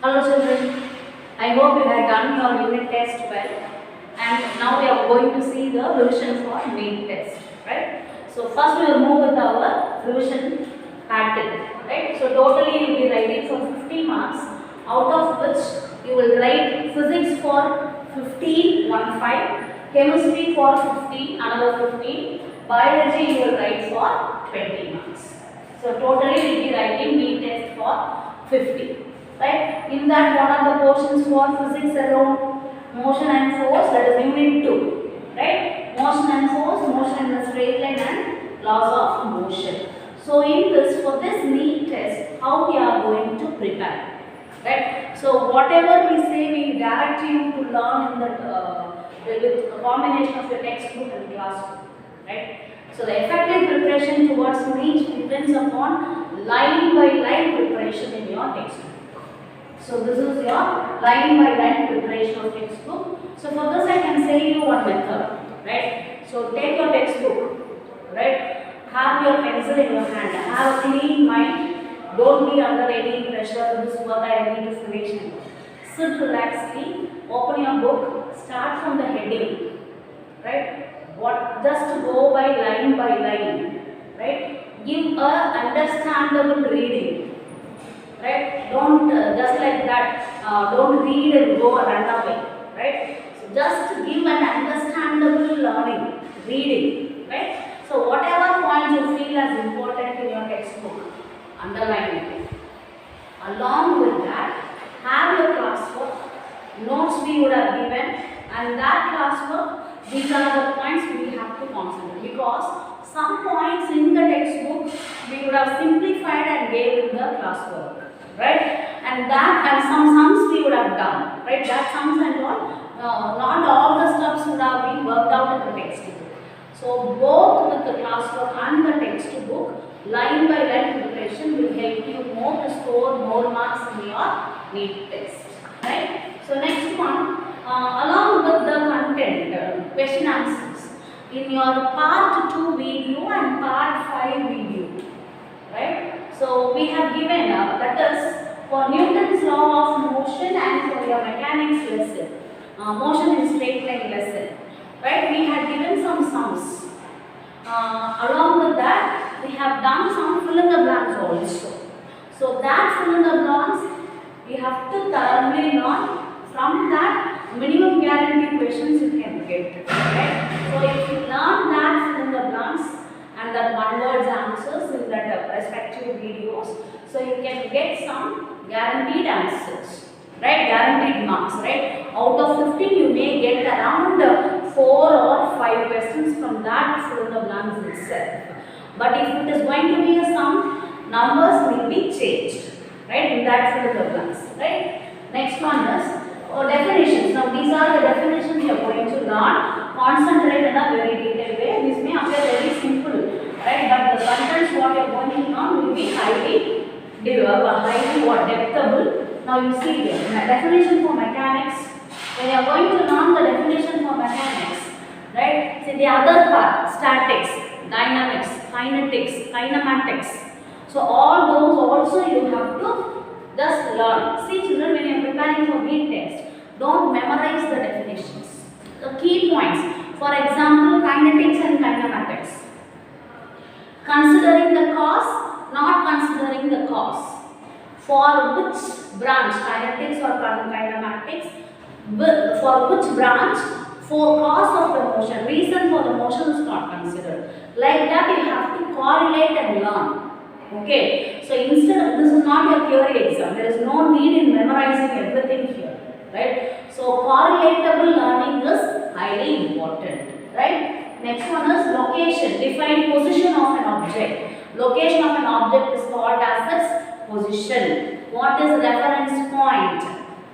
Hello children, I hope you have done your unit test well, and now we are going to see the revision for main test, right? So first we will move with our revision pattern, right? So totally you will be writing for 50 marks, out of which you will write physics for 15, 1-5, chemistry for 15, another 15, biology you will write for 20 marks. So totally you will be writing main test for 50. Right? In that, what are the portions for physics around motion and force? That is unit 2. Right? Motion and force, motion in the straight line and laws of motion. So in this, for this NEET test, how we are going to prepare? Right? So whatever we say, we direct you to learn in that with a combination of your textbook and classroom. Right? So the effective preparation towards NEET depends upon line by line preparation in your textbook. So this is your line by line preparation of textbook. So for this I can say you one method, right? So take your textbook, right? Have your pencil in your hand, have a clean mind, don't be under any pressure, this work I need to finish. Sit relaxedly, open your book, start from the heading, right? Just go by line, right? Give a understandable reading. Right? Don't just like that, don't read and go and run away, right? So just give an understandable learning, reading, right? So whatever point you feel as important in your textbook, underline it. Along with that, have your classwork, notes we would have given, and that classwork, these are the points we have to concentrate, because some points in the textbook we would have simplified and gave in the classwork. Right, and some sums we would have done, right? That sums and all, not all the steps would have been worked out in the textbook. So both with the classwork and the textbook, line by line preparation will help you more to score more marks in your NEET test. Right? So next one, along with the content, question answers in your part 2 video and part 5 video. Right? So we have given that is for Newton's law of motion and for your mechanics lesson, motion in straight line lesson. Right? We have given some sums. Along with that, we have done some fill in the blanks also. So that fill in the blanks, you have to thoroughly learn. From that, minimum guarantee questions you can get. Right? So if you learn that fill in the blanks, and that one word answers in that respective videos, so you can get some guaranteed answers, right? Guaranteed marks, right? Out of 15 you may get around 4 or 5 questions from that fill in the blanks itself. But if it is going to be a sum, numbers will be changed, right? In that fill in the blanks, right? Next one is definitions. Now these are the definitions you are going to learn. Concentrate in a very detailed way. This may appear very simple, right? But the contents what you are going to learn will be highly depthable. Now you see here, definition for mechanics. When you are going to learn the definition for mechanics, right? See the other part, statics, dynamics, kinetics, kinematics. So all those also you have to just learn. See children, when you are preparing for NEET test, don't memorize the definitions. The key points, for example, kinetics and kinematics. Considering the cause, not considering the cause. For which branch, kinetics or kinematics, for which branch, for cause of the motion, reason for the motion is not considered. Like that you have to correlate and learn. Okay, so instead, this is not your theory exam. There is no need in memorizing everything here, right? So correlatable learning is highly important, right? Next one is location. Define position of an object. Location of an object is called as its position. What is reference point?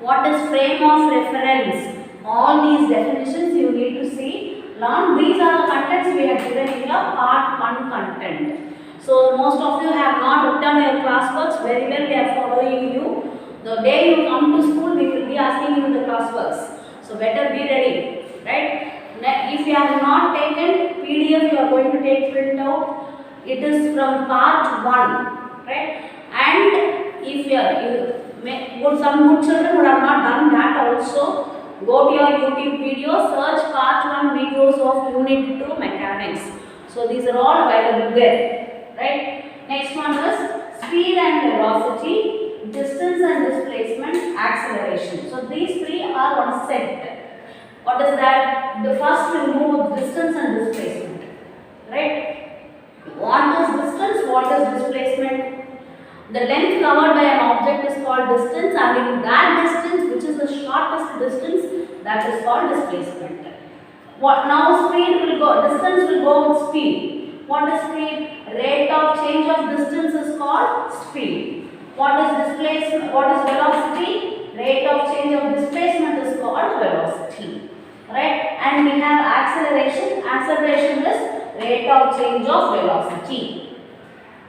What is frame of reference? All these definitions you need to see. Learn. These are the contents we have given in your part 1 content. So most of you have not written your classworks. Very well, we are following you. The day you come to school, we will be asking you the classworks. So better be ready, right? If you have not taken PDF, you are going to take printout. It is from part 1, right? And if you go some good children would have not done that also. Go to your YouTube video, search part 1 videos of unit 2 mechanics. So these are all available there, right? Next one is speed and velocity, distance and displacement, acceleration. So these three are one set. What is that? The first we move with distance and displacement, right? What is distance? What is displacement? The length covered by an object is called distance, and in that distance, which is the shortest distance, that is called displacement. What now? Speed will go. Distance will go with speed. What is speed? Rate of change of distance is called speed. What is displacement? What is velocity? Rate of change of displacement is called velocity. Right? And we have acceleration. Acceleration is rate of change of velocity.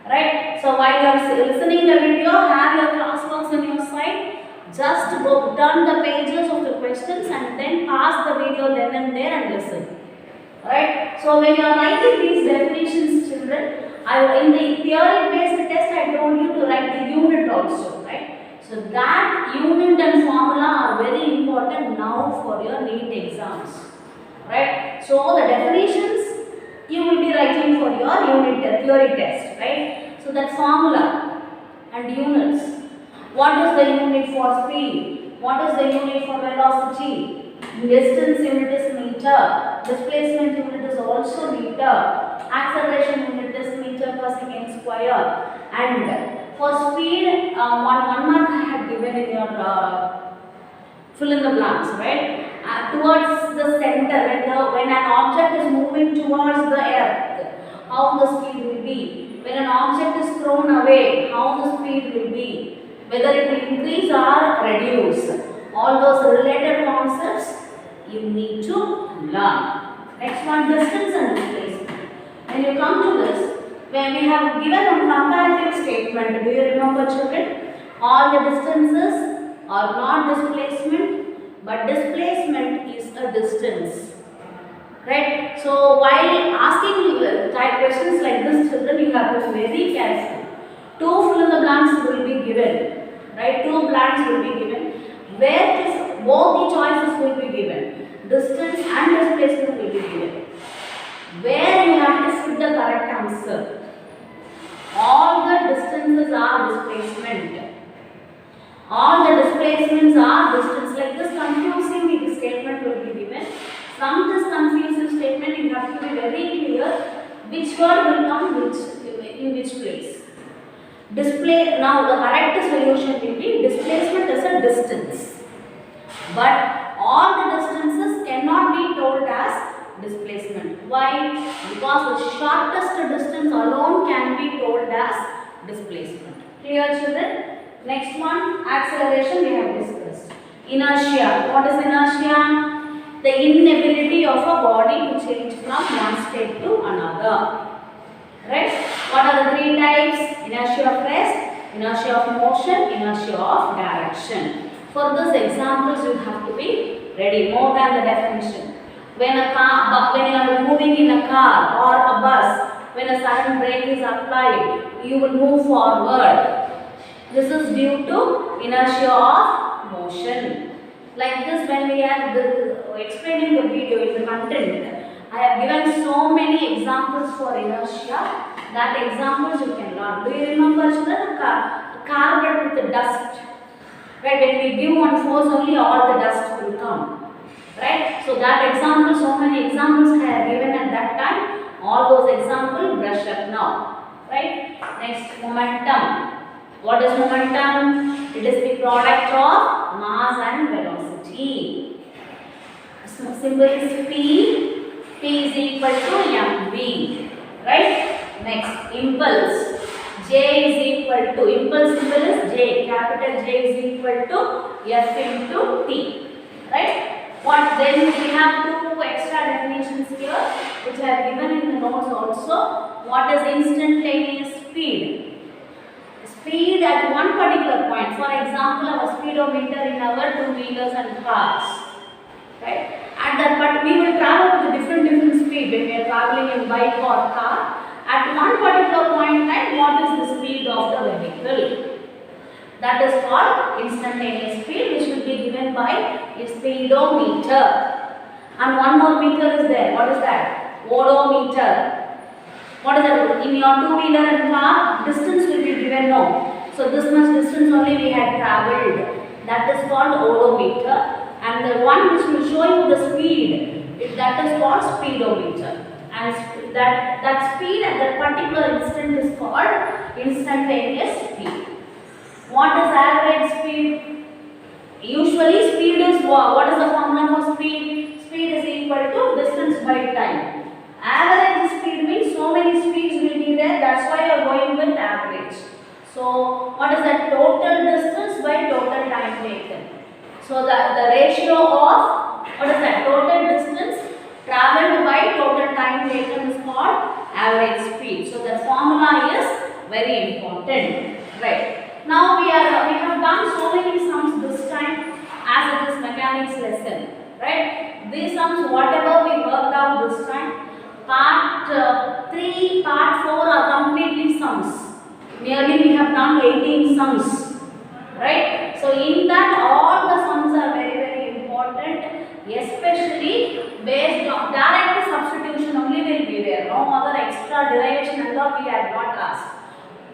Right? So while you are listening the video, have your class works on your side. Just go turn the pages of the questions and then pause the video then and there and listen. Right? So when you are writing these definitions, children, in the theory-based test I told you to write the unit also. Right? So that unit and formula are very important now for your NEET exams. Right? So the definitions you will be writing for your unit theory test, right? So that formula and units. What is the unit for speed? What is the unit for velocity? Distance unit is meter. Displacement unit is also meter. Acceleration unit is meter per second square. And for speed, one mark I have given in your fill in the blanks, right? Towards the center, when an object is moving towards the earth, how the speed will be. When an object is thrown away, how the speed will be. Whether it will increase or reduce. All those related concepts you need to learn. Next one, distance and displacement. When you come to this, when we have given a comparative statement, do you remember, children? All the distances are not displacement, but displacement is a distance. Right? So while asking type questions like this, children, you have to be very careful. Two fill in the blanks will be given. Right? Two blanks will be given. Where both the choices will be given. Distance and displacement will be given. Where you have to put the correct answer. All the distances are displacement. All the displacements are distance. Like this confusing statement will be given. From this confusing statement, you have to be very clear which word will come in which place. Now the correct solution will be displacement is a distance. But all the distances cannot be told as displacement. Why? Because the shortest distance alone can be told as displacement. Clear, children? Next one, acceleration we have discussed. Inertia. What is inertia? The inability of a body to change from one state to another. Right? What are the three types? Inertia of rest, inertia of motion, inertia of direction. For this examples you have to be ready more than the definition. When you are moving in a car or a bus, when a sudden brake is applied, you will move forward. This is due to inertia of motion. Like this, when we are explaining the video in the content, I have given so many examples for inertia. That examples you can learn. Do you remember, children, a car with the dust? Right? When we give one force, only all the dust will come. Right? So that example, so many examples I have given at that time. All those examples brush up now. Right? Next, momentum. What is momentum? It is the product of mass and velocity. Symbol is P. P is equal to mv. Right? Next, impulse. J is equal to, impulse symbol is J. Capital J is equal to F into T. Right? What then we have two extra definitions here which I have given in the notes also. What is instantaneous speed? Speed at one particular point. For example, our speedometer in our two-wheelers and cars. Right? At that, but we will travel with a different speed when we are traveling in bike or car. At one particular point in time, what is the speed of the vehicle? That is called instantaneous speed, which will be given by a speedometer. And one more meter is there. What is that? Odometer. What is that? In your two-wheeler and car, distance will be given now. So this much distance only we had travelled. That is called odometer. And the one which will show you the speed, that is called speedometer. And that speed at that particular instant is called instantaneous speed. What is average speed? Usually speed is what is the formula for speed? Speed is equal to distance by time. Average speed means so many speeds will be there. That's why you are going with average. So what is that? Total distance by total time taken. So the ratio of what is that? Total distance travelled by total time taken is called average speed. So the formula is very important. Right. Now we have done so many sums this time as it is mechanics lesson. Right. These sums whatever we worked out this time, part 3, part 4 are completely sums. Nearly we have done 18 sums. Right. So in that all the sums are very important, especially based on direct substitution only will be there. No other extra derivation and all we had not asked.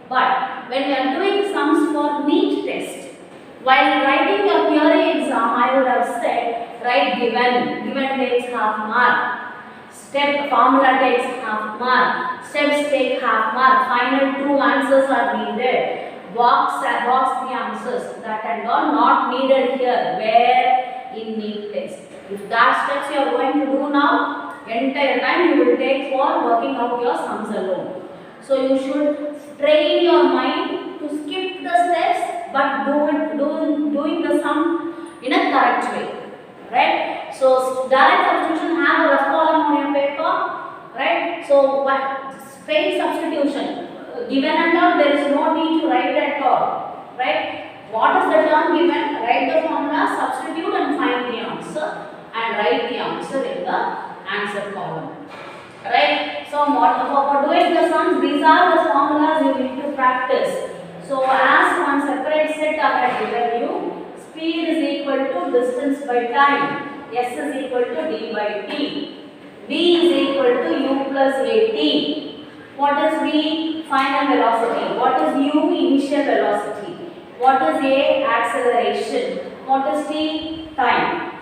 But when we are doing sums for NEET test, while writing your theory exam, I would have said write given. Given takes half mark. Step formula takes half mark. Steps take half mark. Final 2 answers are needed. Box the answers. That and all not needed here. Where in NEET test. If that steps you are going to do now, entire time you will take for working out your sums alone. So you should train your mind to skip the steps, but doing the sum in a correct way. Right? So direct substitution have a rough column on your paper. Right? So straight substitution. Given and all, there is no need to write at all. Right? What is the term given? Write the formula, substitute and find the answer, and write the answer in the answer column. Right? So for doing the sums, these are the formulas you need to practice. So as one separate set I have given you, speed is equal to distance by time. S is equal to d by t. V is equal to u plus at. What is V? Final velocity. What is u? Initial velocity. What is A? Acceleration. What is T? Time.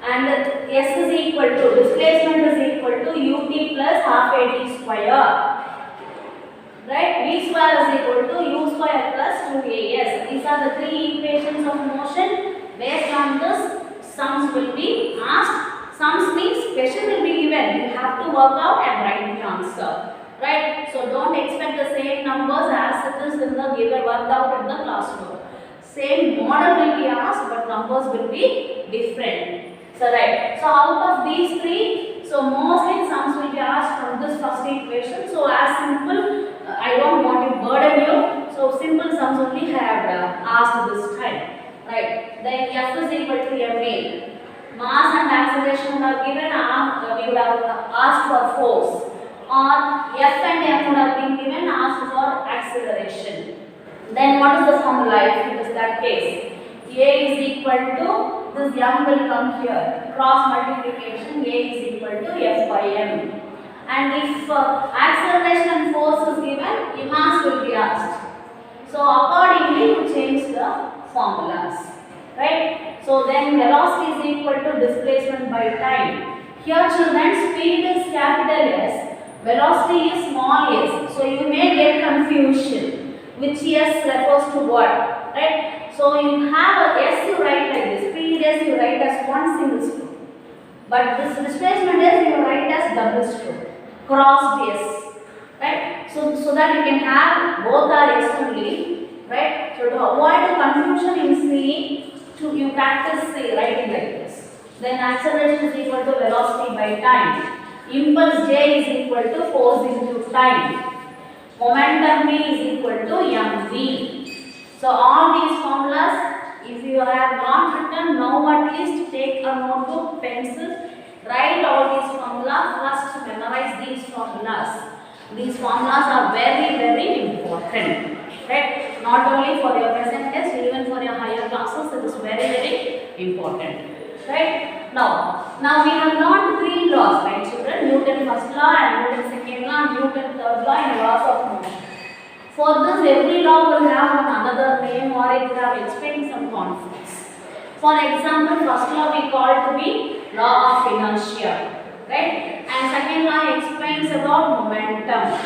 And S is equal to, displacement is equal to ut plus half at square. Right? V square is equal to u square plus 2as. These are the 3 equations of motion. Based on this, sums will be asked. Sums means question will be given. You have to work out and write the answer. Right? So don't expect the same numbers as it is in the given worked out in the classroom. Same model will be asked, but numbers will be different. So right. So out of these 3, so mostly sums will be asked from this first equation. So as simple, I don't want to burden you. So simple sums only have asked this time. Right. Then F is equal to ma. Mass and acceleration would have given, we would have asked for force. Or F and M would have been given, asked for acceleration. Then what is the formula if it is that case? A is equal to, this M will come here, cross multiplication, A is equal to F by M. And if acceleration and force is given, mass will be asked. So accordingly you change the formulas. Right? So then velocity is equal to displacement by time. Here children, speed is capital S, velocity is small s. So you may get confusion. Which s refers to what? Right? So you have a s, you write like this. Speed s you write as one single stroke. But this displacement s you write as double stroke. Crossed s. Right? So that you can have both are s only. Right? So to avoid the confusion in C, you practice C writing like this. Then acceleration is equal to velocity by time. Impulse J is equal to force into time. Momentum V is equal to mv. So all these formulas, if you have not written, now at least take a notebook, pencil, write all these formulas, first memorize these formulas. These formulas are very important. Right? Not only for your present test, even for your higher classes, it is very, very important. Right? Now we have learned three laws, right children? Newton first law and Newton second law and Newton third law and laws of motion. For this, every law will have another name or it will have explained some concepts. For example, first law we call to be law of inertia, right? And second law explains about momentum.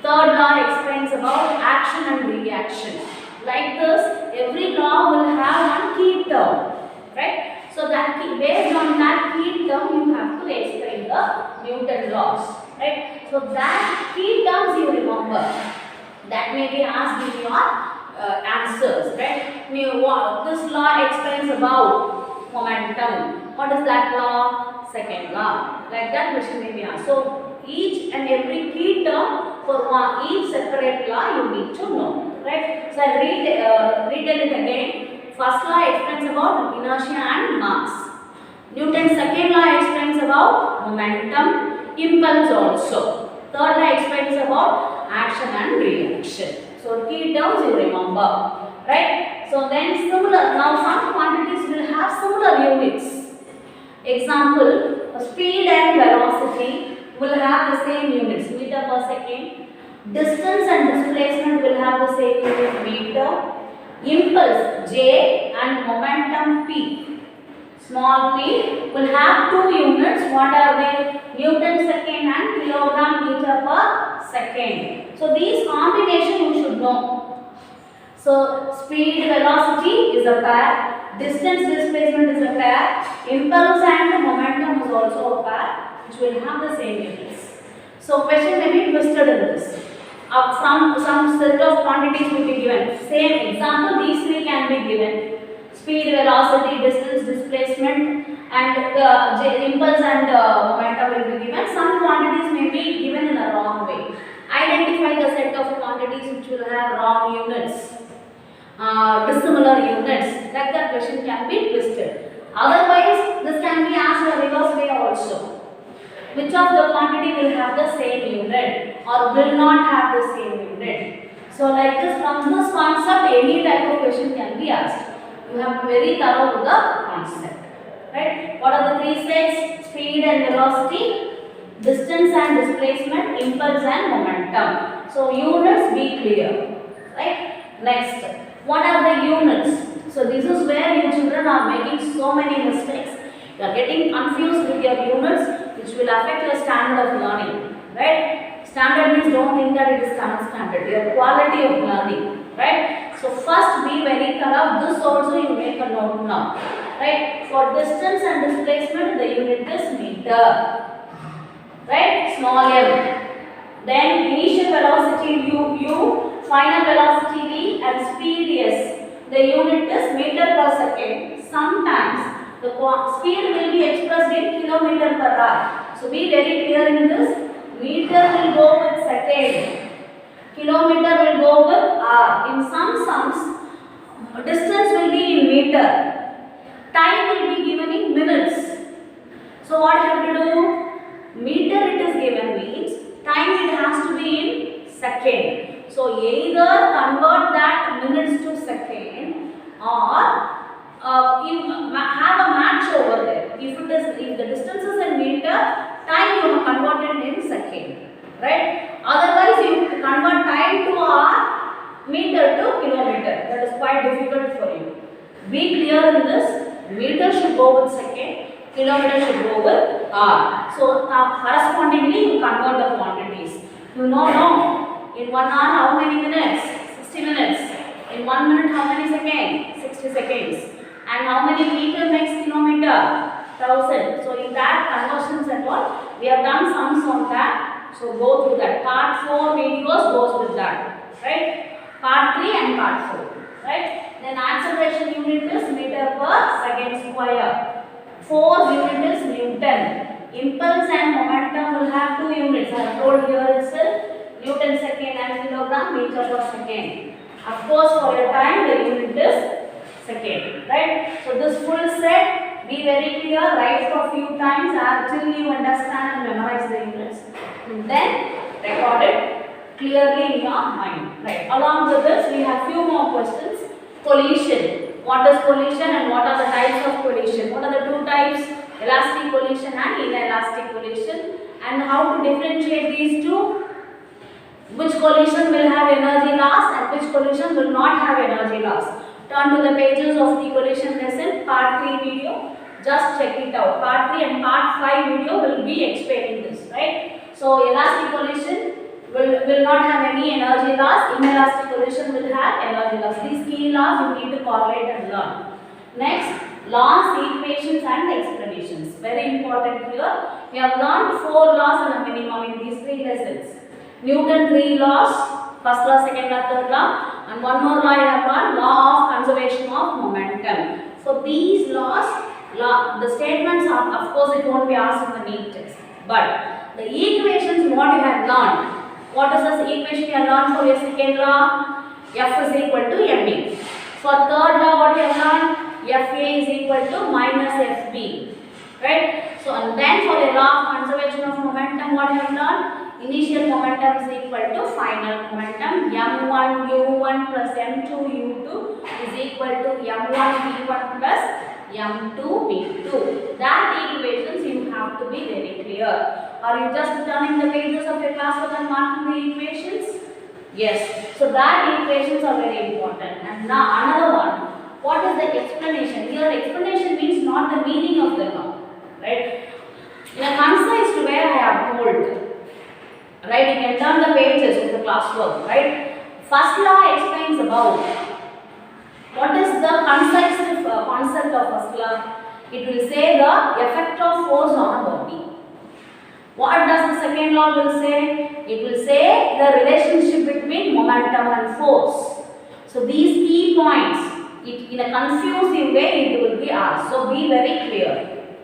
Third law explains about action and reaction. Like this, every law will have one key term, right? So that based on that key term, you have to explain the Newton laws, right? So that key terms you remember. That may be asked in your answers, right? This law explains about momentum. What is that law? Second law. Like that question may be asked. So each and every key term for each separate law you need to know, right? So I'll retell it again. First law explains about inertia and mass. Newton's second law explains about momentum, impulse also. Third law explains about action and reaction. So key terms you remember, right? So then similar, now some quantities will have similar units. Example, speed and velocity will have the same units, meter per second. Distance and displacement will have the same unit, meter. Impulse J and momentum P, small p, will have two units. What are they? Newton second and kilogram meter per second. So these combination you should know. So speed velocity is a pair, distance displacement is a pair, impulse and momentum is also a pair, which will have the same units. So question may be twisted in this. Some set of quantities will be given. Same example, these three can be given. Speed, velocity, distance, displacement, and impulse and momentum will be given. Some quantities may be given in a wrong way. Identify the set of quantities which will have wrong units, dissimilar units. Like that question can be twisted. Otherwise, this can be asked in a reverse way also. Which of the quantity will have the same unit or will not have the same unit? So like this, from this concept, any type of question can be asked. You have to be very thorough with the concept, right? What are the three sets? Speed and velocity, distance and displacement, impulse and momentum. So units be clear, right? Next, what are the units? So this is where you children are making so many mistakes. You are getting confused with your units, which will affect your standard of learning, right? Standard means don't think that it is standard, your quality of learning, right? So first be very thorough. This also you make a note now, right? For distance and displacement, the unit is meter, right? Small m. Then initial velocity u, final velocity v, and speed s. The unit is meter per second. Sometimes the speed will be expressed in kilometer per hour. So be very clear in this. Meter will go with second. Kilometer will go with hour. In some sums, distance will be in meter. Time will be given in minutes. So what you have to do? Meter it is given means time it has to be in second. So either convert that minutes to second or you have a match over there. If the distance is in meter, time you have converted in second, right? Otherwise you convert time to hour, meter to kilometer. That is quite difficult for you. Be clear in this. Meter should go with second, kilometer should go with hour. So correspondingly you convert the quantities. You know, in 1 hour how many minutes? 60 minutes. In 1 minute how many seconds? 60 seconds. And how many meter makes kilometer? 1000. So in that conversions and all, we have done sums on that. So go through that. Part 4 videos goes with that, right? Part 3 and part 4, right? Then acceleration unit is meter per second square. Force unit is Newton. Impulse and momentum will have 2 units. I have told here itself. Newton second and kilogram meter per second. Of course, for your time the unit is second, right? So this full set, be very clear, write for few times until you understand and memorize the units. And then record it clearly in your mind. Right. Along with this, we have few more questions. Collision. What is collision and what are the types of collision? What are the two types? Elastic collision and inelastic collision. And how to differentiate these two? Which collision will have energy loss and which collision will not have energy loss? Turn to the pages of the collision lesson, part 3 video. Just check it out. Part 3 and part 5 video will be explaining this, right? So, elastic collision will not have any energy loss. Inelastic collision will have energy loss. These key laws you need to correlate and learn. Next, laws, equations and explanations. Very important here. We have learned 4 laws in a minimum in these 3 lessons. Newton 3 laws, first law, second law, third law, and one more law I have learned, law of conservation of momentum. So these laws, the statements are, of course it won't be asked in the NEET test, but the equations what you have learned. What is this equation you have learned for your second law? F is equal to ma. For third law what you have learned? Fa is equal to minus Fb. Right? So and then for the law of conservation of momentum what you have learned? Initial momentum is equal to final momentum. m1 u1 plus m2 u2 is equal to m1 v1 plus m2 v2. That equations you have to be very clear. Are you just turning the pages of your classwork and marking the equations? Yes. So that equations are very important. And now another one. What is the explanation? Here explanation means not the meaning of the law. Right? In a concise way I have told. Right, you can turn the pages of the classwork, right? First law explains about what is the concise concept of first law. It will say the effect of force on a body. What does the second law will say? It will say the relationship between momentum and force. So these key points, in a confusing way it will be asked. So be very clear.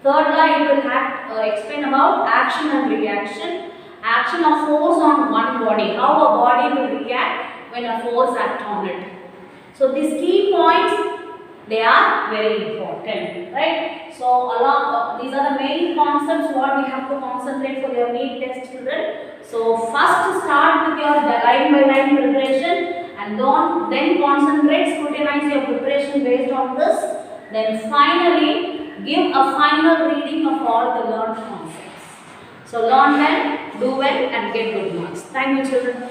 Third law it will explain about action and reaction. Action of force on one body, how a body will react when a force acts on it. So these key points, they are very important, right? So along these are the main concepts what we have to concentrate for your NEET test, children. So first start with your line by line preparation and then concentrate, scrutinize your preparation based on this. Then finally give a final reading of all the learned concepts. So learn well, do well and get good marks. Thank you, children.